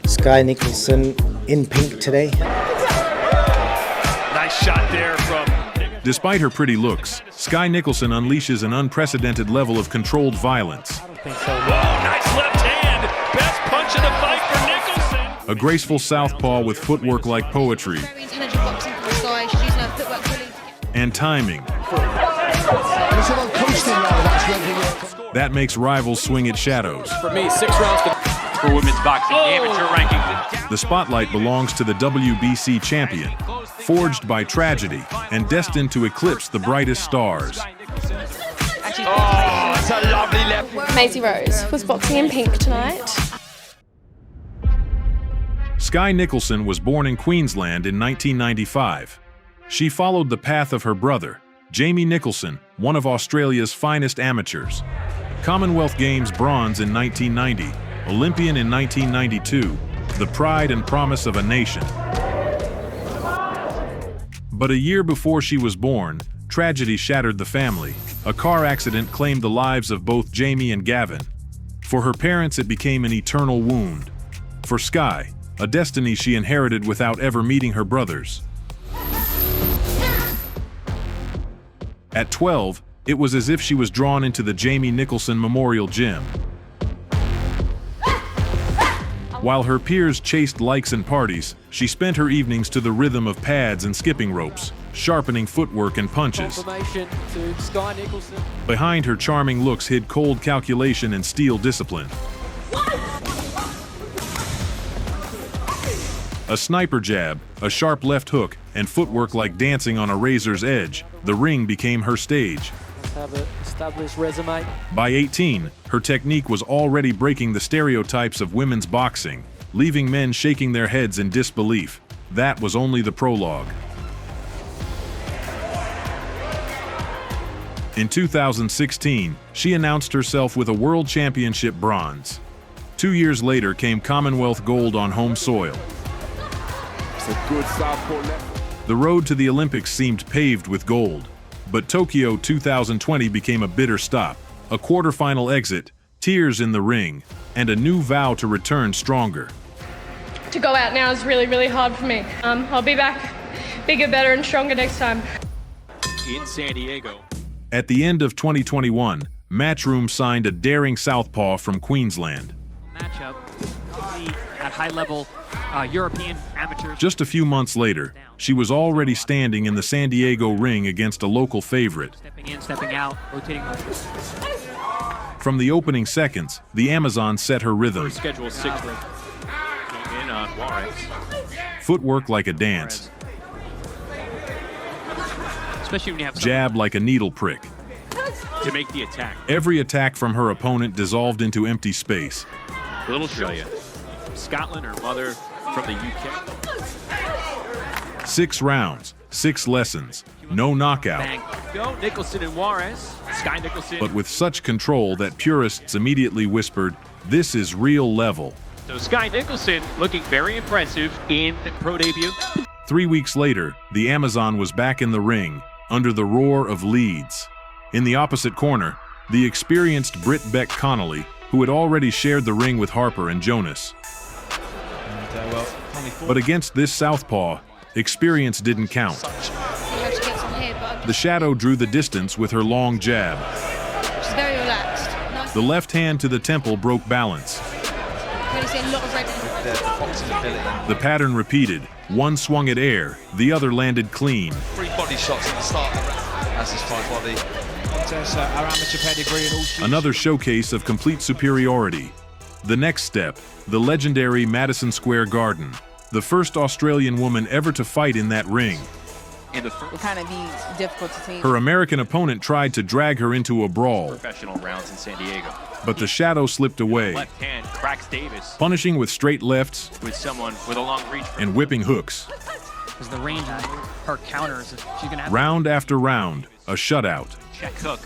Skye Nicolson in pink today. Nice shot there from... Despite her pretty looks, Skye Nicolson unleashes an unprecedented level of controlled violence. Nice left hand. Best punch in the fight for Nicolson. A graceful southpaw with footwork like poetry. Very intelligent boxing for Skye. She's using her footwork fully. And timing. That makes rivals swing at shadows. For me, 6 rounds For women's boxing amateur ranking. The spotlight belongs to the WBC champion, forged by tragedy and destined to eclipse the brightest stars. Oh, it's a lovely left. Maisie Rose was boxing in pink tonight. Skye Nicolson was born in Queensland in 1995. She followed the path of her brother, Jamie Nicholson, one of Australia's finest amateurs. Commonwealth Games bronze in 1990, Olympian in 1992, the pride and promise of a nation. But a year before she was born, tragedy shattered the family. A car accident claimed the lives of both Jamie and Gavin. For her parents, it became an eternal wound. For Skye, a destiny she inherited without ever meeting her brothers. At 12, it was as if she was drawn into the Jamie Nicholson Memorial Gym. While her peers chased likes and parties, she spent her evenings to the rhythm of pads and skipping ropes, sharpening footwork and punches. confirmation to Skye Nicolson. Behind her charming looks hid cold calculation and steel discipline. A sniper jab, a sharp left hook, and footwork like dancing on a razor's edge, the ring became her stage. Have an established resume. By 18, her technique was already breaking the stereotypes of women's boxing, leaving men shaking their heads in disbelief. That was only the prologue. In 2016, she announced herself with a World Championship bronze. 2 years later came Commonwealth gold on home soil. It's a good southpaw left. The road to the Olympics seemed paved with gold. But Tokyo 2020 became a bitter stop, a quarterfinal exit, tears in the ring, and a new vow to return stronger. To go out now is really, really hard for me. I'll be back bigger, better, and stronger next time. In San Diego. At the end of 2021, Matchroom signed a daring southpaw from Queensland. Matchup at high level European amateurs. Just a few months later, she was already standing in the San Diego ring against a local favorite. Stepping in, stepping out, rotating. From the opening seconds, the Amazon set her rhythm. Schedule 6 came in on Juarez. Footwork like a dance, Especially when you have jab like a needle prick. To make the attack. Every attack from her opponent dissolved into empty space. A little show you. Scotland, her mother from the UK. 6 rounds, 6 lessons, no knockout. Bang. Go, Nicholson and Juarez. Skye Nicolson. But with such control that purists immediately whispered, "This is real level." So Skye Nicolson looking very impressive in pro debut. 3 weeks later, the Amazon was back in the ring, under the roar of leads. In the opposite corner, the experienced Britt Beck Connolly, who had already shared the ring with Harper and Jonas. But against this southpaw, experience didn't count. The shadow drew the distance with her long jab. She's very relaxed. Nice. The left hand to the temple broke balance. Really see a lot of red. The pattern repeated. One swung at air, the other landed clean. 3 body shots at the start of the round. That's his 5 body. Our amateur pedigree and all shoots. Another showcase of complete superiority. The next step, the legendary Madison Square Garden. The first Australian woman ever to fight in that ring. In the first It kind of be difficult to team. Her American opponent tried to drag her into a brawl, professional rounds in San Diego. but the shadow slipped away, Left hand cracks Davis punishing with straight lefts with someone with a long reach. and whipping hooks. because the range on her counters, she's gonna have Round after round, a shutout. Check hook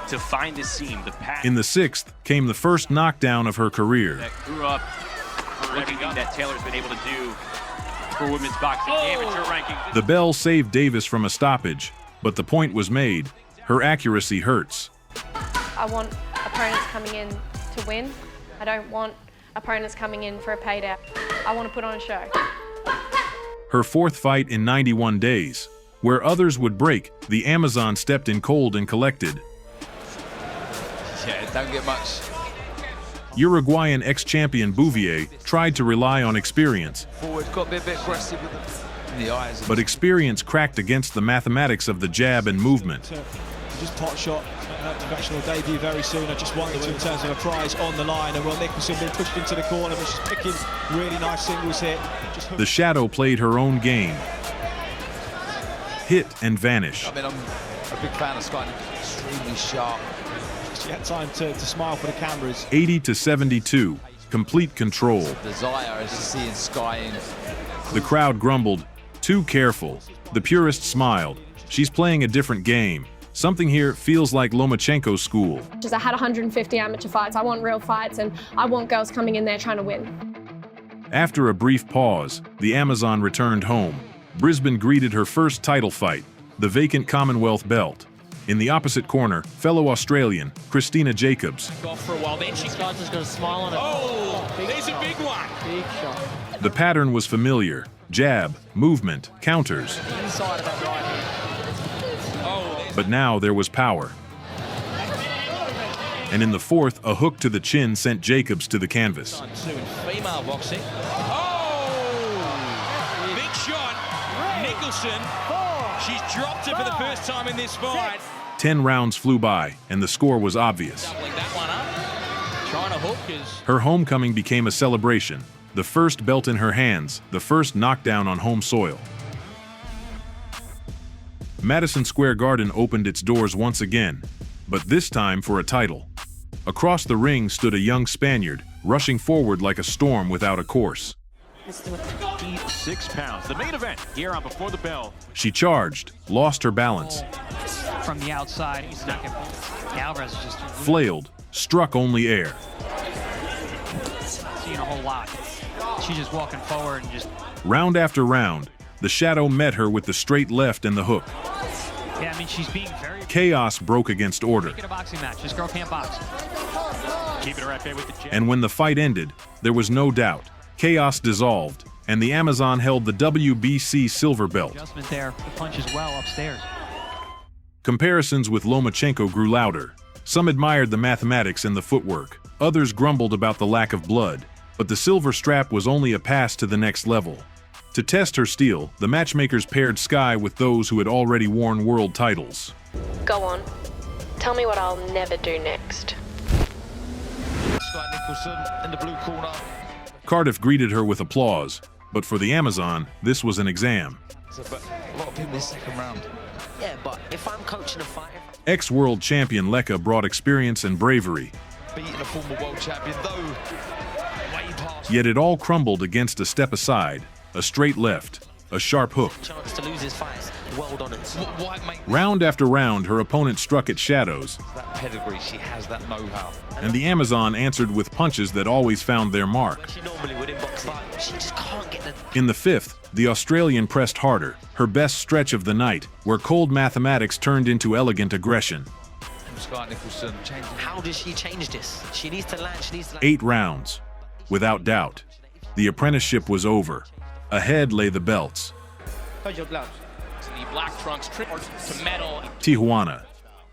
to find the seam, the path In the 6th came the first knockdown of her career. that grew up for everything that Taylor's been able to do for women's boxing amateur ranking. The bell saved Davis from a stoppage, but the point was made. Her accuracy hurts. I want opponents coming in to win. I don't want opponents coming in for a payday. I want to put on a show. Her fourth fight in 91 days. Where others would break, the Amazon stepped in cold and collected. Yeah, don't get much. Uruguayan ex-champion Bouvier tried to rely on experience, Forward, got to be a bit aggressive with the eyes. but experience cracked against the mathematics of the jab and movement. Just pot shot, professional debut very soon. I just wondered in terms of a prize on the line, and Will Nicholson being pushed into the corner, but she's picking really nice singles hit. The Shadow played her own game. Hit and vanish. I mean, I'm a big fan of Skye. Extremely sharp. She had time to smile for the cameras. 80-72, complete control. Desire as you see in Skye. The crowd grumbled, too careful. The purist smiled. She's playing a different game. Something here feels like Lomachenko's school. I had 150 amateur fights. I want real fights, and I want girls coming in there trying to win. After a brief pause, the Amazon returned home. Brisbane greeted her first title fight, the vacant Commonwealth belt. In the opposite corner, fellow Australian, Christina Jacobs. Off for a while, then she's just got a smile on her. Oh, there's a big one. Big shot. The pattern was familiar. Jab, movement, counters. Inside of that right hand. But now there was power. And in the fourth, a hook to the chin sent Jacobs to the canvas. Two in female boxing. Big shot. Nicholson. She's dropped it for the first time in this fight. 10 rounds flew by, and the score was obvious. Doubling that one up. Trying to hook is... Her homecoming became a celebration. The first belt in her hands, the first knockdown on home soil. Madison Square Garden opened its doors once again, but this time for a title. Across the ring stood a young Spaniard, rushing forward like a storm without a course. 6 pounds, the main event here on Before the Bell. She charged, lost her balance, From the outside, he's not going Alvarez is just flailed, struck only air. seeing a whole lot. She's just walking forward and just... Round after round, the Shadow met her with the straight left and the hook. Yeah, I mean, she's being very... Chaos broke against order. Make it a boxing match. This girl can't box. Keeping her right there with the jab. And when the fight ended, there was no doubt. Chaos dissolved, and the Amazon held the WBC silver belt. Adjustment there. The punch is well upstairs. Comparisons with Lomachenko grew louder. Some admired the mathematics and the footwork. Others grumbled about the lack of blood. But the silver strap was only a pass to the next level. To test her steel, the matchmakers paired Skye with those who had already worn world titles. Go on. Tell me what I'll never do next. Skye Nicolson in the blue corner. Cardiff greeted her with applause, but for the Amazon, this was an exam. But a lot of people in the second round. Yeah, but if I'm coaching a fight... Ex-world champion Leka brought experience and bravery. Beating a former world champion, though way past. Yet it all crumbled against a step aside, a straight left, a sharp hook. Chance to lose his fights. Well done it. Why make Round after round, her opponent struck at shadows, that pedigree? She has that know-how. and the Amazon answered with punches that always found their mark. She normally would in boxing. She just can't get the... In the fifth, the Australian pressed harder, her best stretch of the night, where cold mathematics turned into elegant aggression. Skye Nicolson changing. How does she change this? She needs to land. She needs to land. 8 rounds. Without doubt, the apprenticeship was over. Ahead lay the belts. The black trunks to metal. Tijuana,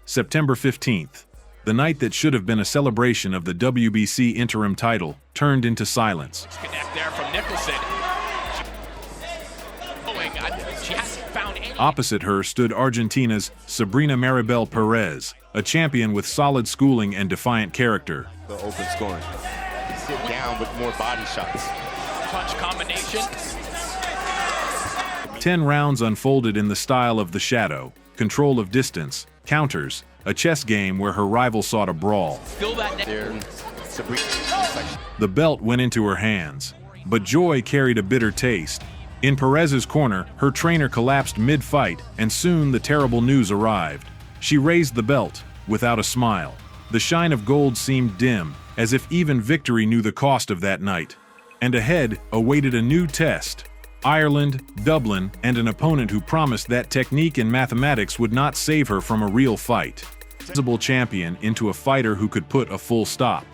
September 15th. The night that should have been a celebration of the WBC interim title turned into silence. Connect there from Nicholson. She hasn't found any. Opposite her stood Argentina's Sabrina Maribel Perez, a champion with solid schooling and defiant character. The open scoring. Sit down with more body shots. Punch combination. 10 rounds unfolded in the style of the Shadow, control of distance, counters, a chess game where her rival sought a brawl. Feel that There, Sabrina. The belt went into her hands, but joy carried a bitter taste. In Perez's corner, her trainer collapsed mid-fight, and soon the terrible news arrived. She raised the belt, without a smile. The shine of gold seemed dim, as if even victory knew the cost of that night. And ahead awaited a new test. Ireland, Dublin, and an opponent who promised that technique and mathematics would not save her from a real fight. Visible champion into a fighter who could put a full stop.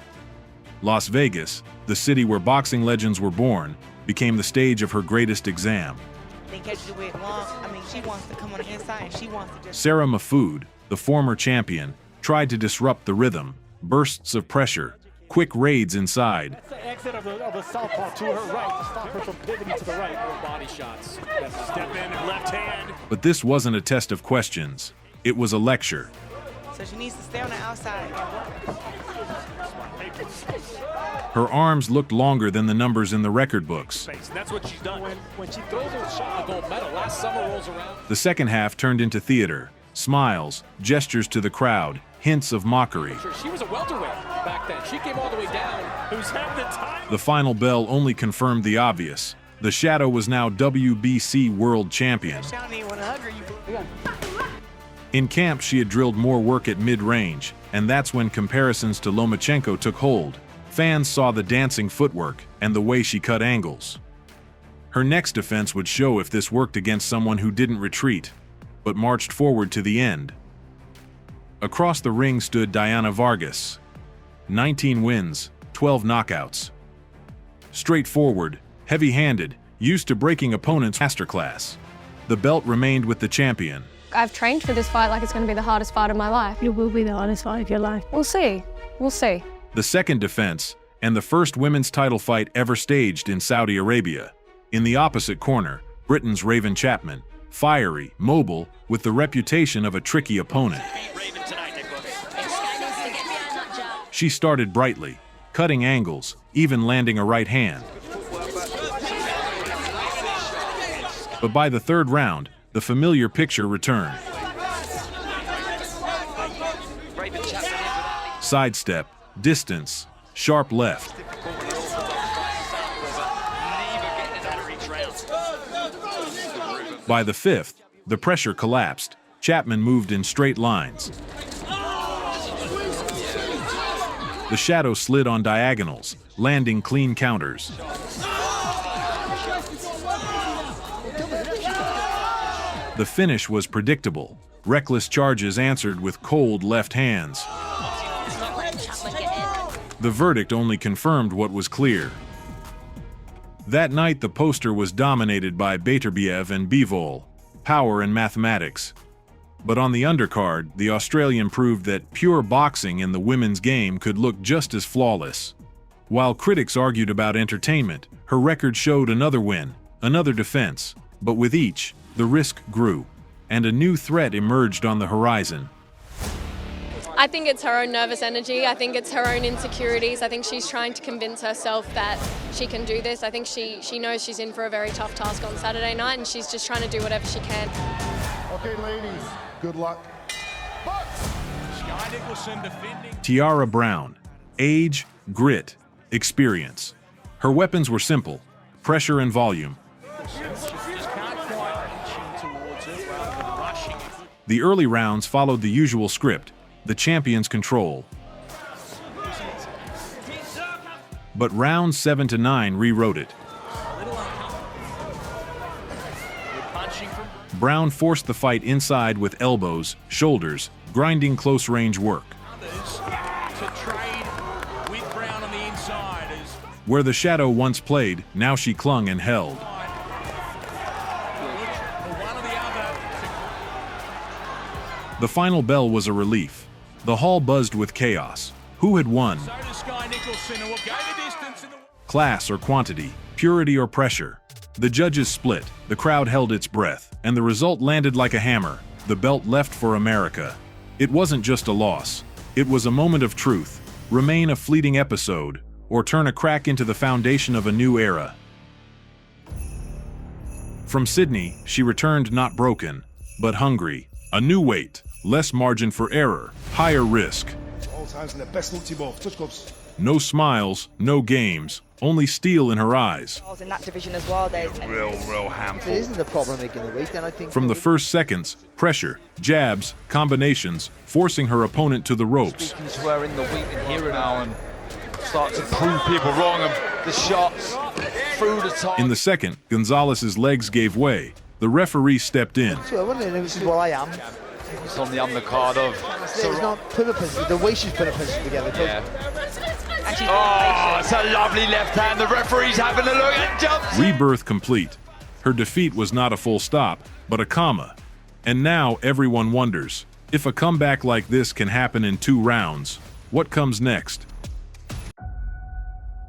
Las Vegas, the city where boxing legends were born, became the stage of her greatest exam. They catch the weight long. I mean, she wants to come on the inside, and she wants to just... Sarah Mahfoud, the former champion, tried to disrupt the rhythm, bursts of pressure, quick raids inside. That's the exit of a southpaw to her right to stop her from pivoting to the right. Body shots. Step in, left hand. But this wasn't a test of questions. It was a lecture. So she needs to stay on the outside. Her arms looked longer than the numbers in the record books. That's what she's done. When she throws her shot, a gold medal, last summer rolls around. The second half turned into theater. Smiles, gestures to the crowd, hints of mockery. She was a welterweight back then. She came all the way down. Who's had the time? The final bell only confirmed the obvious. The Shadow was now WBC world champion. In camp, she had drilled more work at mid-range, and that's when comparisons to Lomachenko took hold. Fans saw the dancing footwork and the way she cut angles. Her next defense would show if this worked against someone who didn't retreat, but marched forward to the end. Across the ring stood Diana Vargas. 19 wins, 12 knockouts. Straightforward, heavy-handed, used to breaking opponents' masterclass. The belt remained with the champion. I've trained for this fight like it's going to be the hardest fight of my life. It will be the hardest fight of your life. We'll see. We'll see. The second defense, and the first women's title fight ever staged in Saudi Arabia. In the opposite corner, Britain's Raven Chapman, fiery, mobile, with the reputation of a tricky opponent. She started brightly, cutting angles, even landing a right hand. But by the third round, the familiar picture returned. Sidestep, distance, sharp left. By the fifth, the pressure collapsed. Chapman moved in straight lines. The Shadow slid on diagonals, landing clean counters. The finish was predictable. Reckless charges answered with cold left hands. The verdict only confirmed what was clear. That night, the poster was dominated by Beterbiev and Bivol, power and mathematics. But on the undercard, the Australian proved that pure boxing in the women's game could look just as flawless. While critics argued about entertainment, her record showed another win, another defense, but with each, the risk grew, and a new threat emerged on the horizon. I think it's her own nervous energy. I think it's her own insecurities. I think she's trying to convince herself that she can do this. I think she knows she's in for a very tough task on Saturday night, and she's just trying to do whatever she can. Okay, ladies, good luck. Skye Nicolson defending. Tiara Brown. Age, grit, experience. Her weapons were simple: pressure and volume. The early rounds followed the usual script, the champion's control. But rounds 7 to 9 rewrote it. Brown forced the fight inside with elbows, shoulders, grinding close-range work. Where the Shadow once played, now she clung and held. The final bell was a relief. The hall buzzed with chaos. Who had won? Class or quantity, purity or pressure. The judges split, the crowd held its breath, and the result landed like a hammer. The belt left for America. It wasn't just a loss. It was a moment of truth, remain a fleeting episode, or turn a crack into the foundation of a new era. From Sydney, she returned not broken, but hungry. A new weight, less margin for error, higher risk. All times in the best look, T-ball. Touch gloves. No smiles, no games, only steel in her eyes. In that division as well, there's Real handful. If it isn't a problem making the weight, then I think... From the first seconds, pressure, jabs, combinations, forcing her opponent to the ropes. Speaking to her in the week and here now and start to prove people wrong and the shots through the top. In the second, Gonzalez's legs gave way. The referee stepped in. So I wonder if this is what I am. It's on the undercard of... It's not put a punch, the way she's put a punch together. Yeah. And she's Oh, it's a lovely left hand. The referee's having a look and jumps. Rebirth complete. Her defeat was not a full stop, but a comma. And now everyone wonders, if a comeback like this can happen in 2 rounds, what comes next?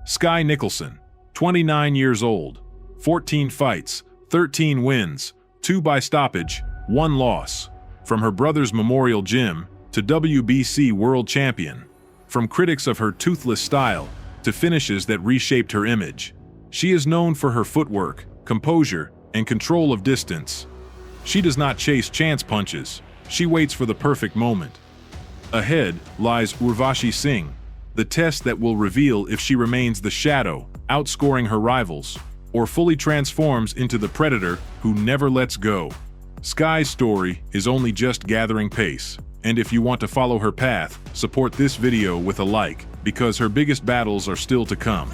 Skye Nicolson, 29 years old, 14 fights, 13 wins, 2 by stoppage, 1 loss. From her brother's Memorial Gym to WBC world champion. From critics of her toothless style to finishes that reshaped her image. She is known for her footwork, composure, and control of distance. She does not chase chance punches. She waits for the perfect moment. Ahead lies Urvashi Singh, the test that will reveal if she remains the shadow, outscoring her rivals, or fully transforms into the predator who never lets go. Skye's story is only just gathering pace, and if you want to follow her path, support this video with a like, because her biggest battles are still to come.